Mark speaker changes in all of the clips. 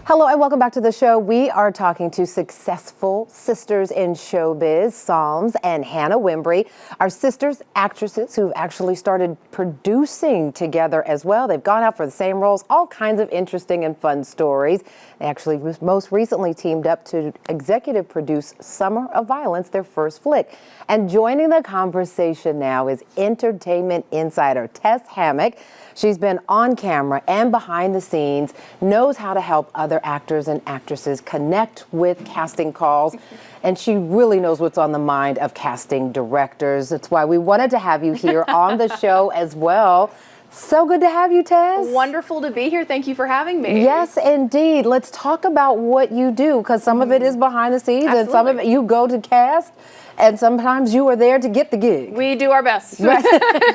Speaker 1: Hello and welcome back to the show. We are talking to successful sisters in showbiz, Psalms and Hannah Wimbrey, our sisters actresses who've actually started producing together as well. They've gone out for the same roles, all kinds of interesting and fun stories. They actually most recently teamed up to executive produce Summer of Violence, their first flick. And joining the conversation now is entertainment insider Tess Hammock. She's been on camera and behind the scenes, knows how to help other actors and actresses connect with casting calls, and she really knows what's on the mind of casting directors. That's why we wanted to have you here on the show as well. So good to have you, Tess.
Speaker 2: Wonderful to be here. Thank you for having me.
Speaker 1: Yes, indeed. Let's talk about what you do, because some of it is behind the scenes.
Speaker 2: Absolutely.
Speaker 1: And some of it you go to cast, and sometimes you are there to get the gig.
Speaker 2: We do our best.
Speaker 1: Right.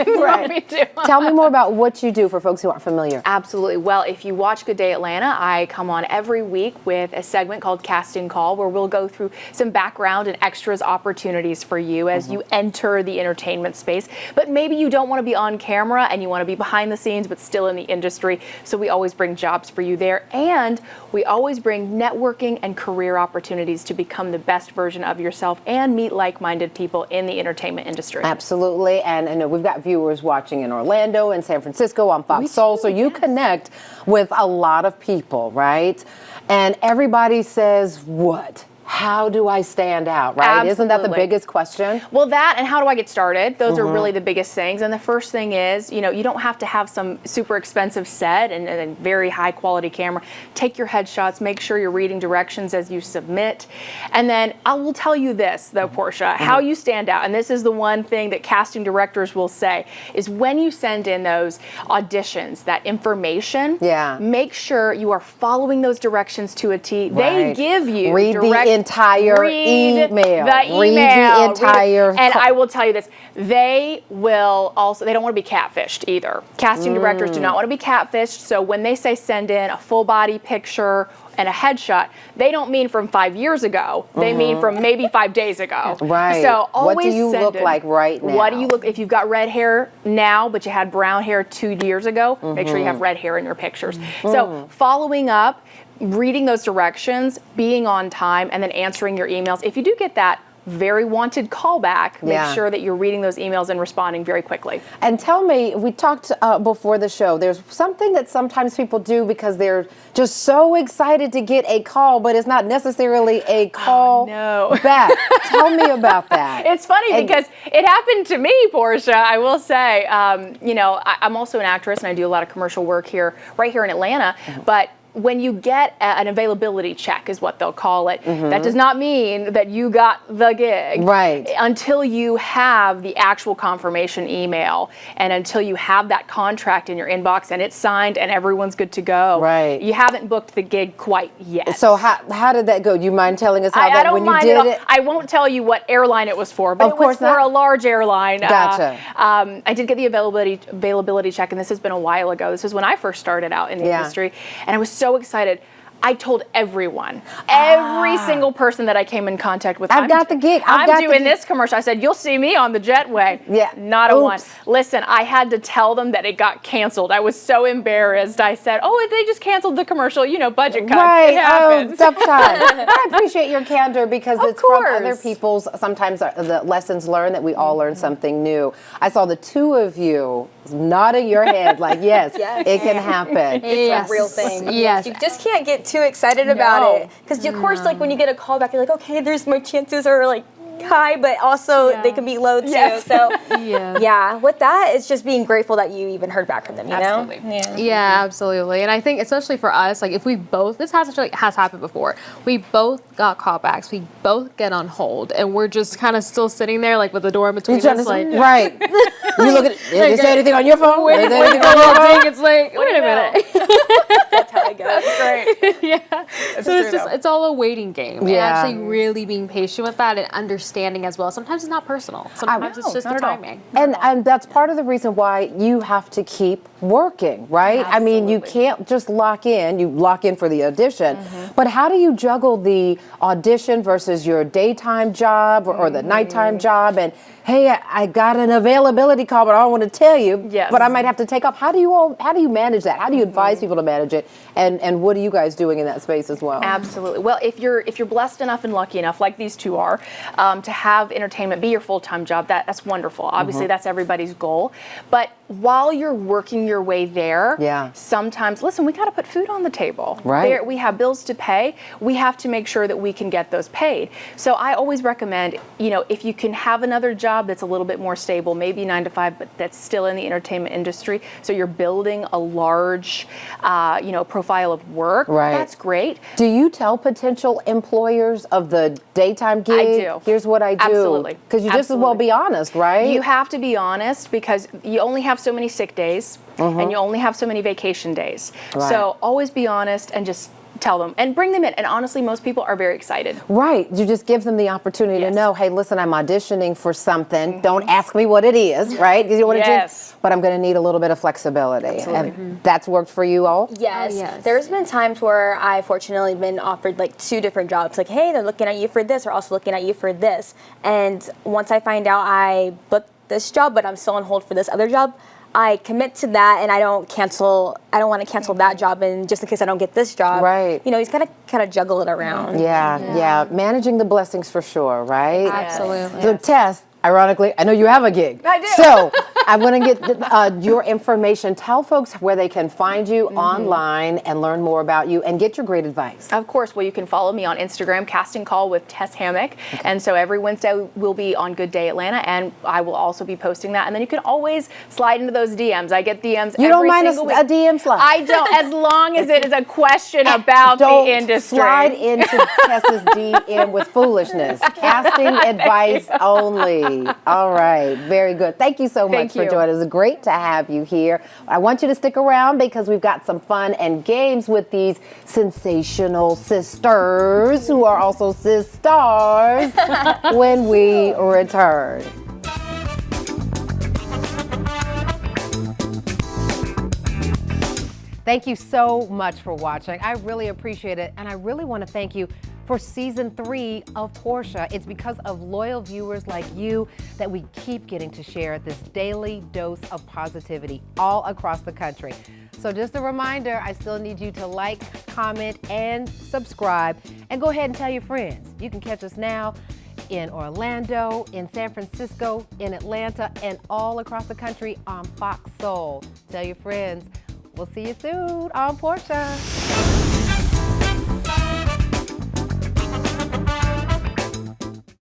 Speaker 2: Right. We do.
Speaker 1: Tell me more about what you do for folks who aren't familiar.
Speaker 2: Absolutely. Well, if you watch Good Day Atlanta, I come on every week with a segment called Casting Call, where we'll go through some background and extras opportunities for you as you enter the entertainment space. But maybe you don't want to be on camera and you want to be behind the scenes but still in the industry. So we always bring jobs for you there. And we always bring networking and career opportunities to become the best version of yourself and meet like-minded people in the entertainment industry.
Speaker 1: Absolutely. And I know we've got viewers watching in Orlando and San Francisco on Fox Soul. So you connect with a lot of people, right? And everybody says, what? How do I stand out, right?
Speaker 2: Absolutely.
Speaker 1: Isn't that the biggest question?
Speaker 2: Well, that and how do I get started? Those are really the biggest things. And the first thing is, you don't have to have some super expensive set and a very high quality camera. Take your headshots, make sure you're reading directions as you submit. And then I will tell you this, though, Portia, how you stand out, and this is the one thing that casting directors will say, is when you send in those auditions, that information, make sure you are following those directions to a T. They give you
Speaker 1: entire email. Read the entire.
Speaker 2: And I will tell you this, they will also, they don't want to be catfished either. Casting directors do not want to be catfished. So when they say send in a full body picture and a headshot, they don't mean from 5 years ago. They mean from maybe 5 days ago.
Speaker 1: Right.
Speaker 2: So always
Speaker 1: what do you look like right now?
Speaker 2: What do you look, if you've got red hair now, but you had brown hair 2 years ago, make sure you have red hair in your pictures. So following up, reading those directions, being on time, and then answering your emails. If you do get that very wanted callback, make sure that you're reading those emails and responding very quickly.
Speaker 1: And tell me, we talked before the show, there's something that sometimes people do because they're just so excited to get a call, but it's not necessarily a call back. Tell me about that.
Speaker 2: It's funny because it happened to me, Portia, I will say. I'm also an actress and I do a lot of commercial work right here in Atlanta, but when you get an availability check is what they'll call it, that does not mean that you got the gig.
Speaker 1: Right.
Speaker 2: Until you have the actual confirmation email and until you have that contract in your inbox and it's signed and everyone's good to go.
Speaker 1: Right.
Speaker 2: You haven't booked the gig quite yet.
Speaker 1: So how did that go? Do you mind telling us how
Speaker 2: I don't
Speaker 1: when
Speaker 2: mind
Speaker 1: you did it?
Speaker 2: I won't tell you what airline it was for, but
Speaker 1: Of course
Speaker 2: it was for
Speaker 1: not.
Speaker 2: a large airline.
Speaker 1: Gotcha.
Speaker 2: I did get the availability check, and this has been a while ago. This was when I first started out in the industry, and I was so excited. I told everyone, every single person that I came in contact with,
Speaker 1: I've got the gig.
Speaker 2: I'm doing this commercial. I said, you'll see me on the jetway.
Speaker 1: Yeah.
Speaker 2: Not a one. Listen, I had to tell them that it got canceled. I was so embarrassed. I said, oh, they just canceled the commercial, budget cuts.
Speaker 1: Right.
Speaker 2: It happens.
Speaker 1: Tough time. I appreciate your candor because
Speaker 2: Of
Speaker 1: it's from
Speaker 2: course.
Speaker 1: other people's, sometimes the lessons learned that we all learn something new. I saw the two of you nodding your head like, yes, it can happen.
Speaker 3: It's a real thing.
Speaker 4: Yes.
Speaker 3: You just can't get too excited about it. Because, of course, like when you get a call back, you're like, okay, there's my chances are like high, but also they can be low too.
Speaker 2: Yes.
Speaker 3: So, with that, it's just being grateful that you even heard back from them, you
Speaker 2: Absolutely.
Speaker 3: know?
Speaker 4: Yeah, absolutely. And I think especially for us, like if we both, this has happened before, we both got callbacks, we both get on hold, and we're just kind of still sitting there like with the door in between us, like,
Speaker 1: right. You look at, did they say anything on your phone?
Speaker 4: wait, it's like, wait a minute.
Speaker 3: That's how it goes.
Speaker 2: That's great.
Speaker 4: Yeah. So it's all a waiting game. And actually really being patient with that and understanding as well. Sometimes it's not personal. Sometimes it's just the timing.
Speaker 1: And that's part of the reason why you have to keep working, right?
Speaker 2: Absolutely.
Speaker 1: I mean, you can't just lock in. You lock in for the audition. But how do you juggle the audition versus your daytime job or the nighttime job? And hey, I got an availability call, but I don't want to tell you.
Speaker 2: Yes.
Speaker 1: But I might have to take off. How do you manage that? How do you advise people to manage it? And what are you guys doing in that space as well?
Speaker 2: Absolutely. Well, if you're blessed enough and lucky enough, like these two are, to have entertainment be your full-time job, that's wonderful. Obviously, that's everybody's goal. But while you're working your way there, sometimes, listen, we got to put food on the table.
Speaker 1: Right.
Speaker 2: We have bills to pay. We have to make sure that we can get those paid. So I always recommend, if you can have another job that's a little bit more stable, maybe 9 to 5, but that's still in the entertainment industry, so you're building a large, profile of work.
Speaker 1: Right.
Speaker 2: That's great.
Speaker 1: Do you tell potential employers of the daytime gig?
Speaker 2: I do.
Speaker 1: Here's what I do.
Speaker 2: Absolutely.
Speaker 1: Because you just as well be honest, right?
Speaker 2: You have to be honest because you only have so many sick days and you only have so many vacation days.
Speaker 1: Right.
Speaker 2: So always be honest and just tell them and bring them in. And honestly, most people are very excited.
Speaker 1: Right. You just give them the opportunity to
Speaker 2: Yes.
Speaker 1: know, hey, listen, I'm auditioning for something. Don't ask me what it is, right? Because you want to
Speaker 2: Yes.
Speaker 1: but I'm going to need a little bit of flexibility.
Speaker 2: Absolutely.
Speaker 1: And that's worked for you all?
Speaker 3: Yes.
Speaker 4: Oh, yes.
Speaker 3: There's been times where I've fortunately been offered like 2 different jobs. Like, hey, they're looking at you for this, or also looking at you for this. And once I find out I booked this job, but I'm still on hold for this other job, I commit to that, and I don't want to cancel that job, and just in case I don't get this job.
Speaker 1: Right.
Speaker 3: He's got to kind of juggle it around.
Speaker 1: Yeah. Managing the blessings for sure, right?
Speaker 4: Absolutely.
Speaker 1: So, Tess, ironically, I know you have a gig.
Speaker 2: I do.
Speaker 1: So I want to get your information. Tell folks where they can find you online and learn more about you and get your great advice.
Speaker 2: Of course. Well, you can follow me on Instagram, Casting Call with Tess Hammock. And so every Wednesday we'll be on Good Day Atlanta, and I will also be posting that. And then you can always slide into those DMs. I get DMs
Speaker 1: You
Speaker 2: every
Speaker 1: don't mind
Speaker 2: single week.
Speaker 1: a DM slide?
Speaker 2: I don't, as long as it is a question about
Speaker 1: Don't
Speaker 2: the industry.
Speaker 1: slide into Tess's DM with foolishness. Casting advice only. All right. Very good. Thank you so much
Speaker 2: Thank
Speaker 1: for
Speaker 2: you.
Speaker 1: joining us. It's great to have you here. I want you to stick around because we've got some fun and games with these sensational sisters who are also sisters when we return. Thank you so much for watching. I really appreciate it. And I really want to thank you for season 3 of Portia. It's because of loyal viewers like you that we keep getting to share this daily dose of positivity all across the country. So just a reminder, I still need you to like, comment, and subscribe. And go ahead and tell your friends. You can catch us now in Orlando, in San Francisco, in Atlanta, and all across the country on Fox Soul. Tell your friends. We'll see you soon on Portia.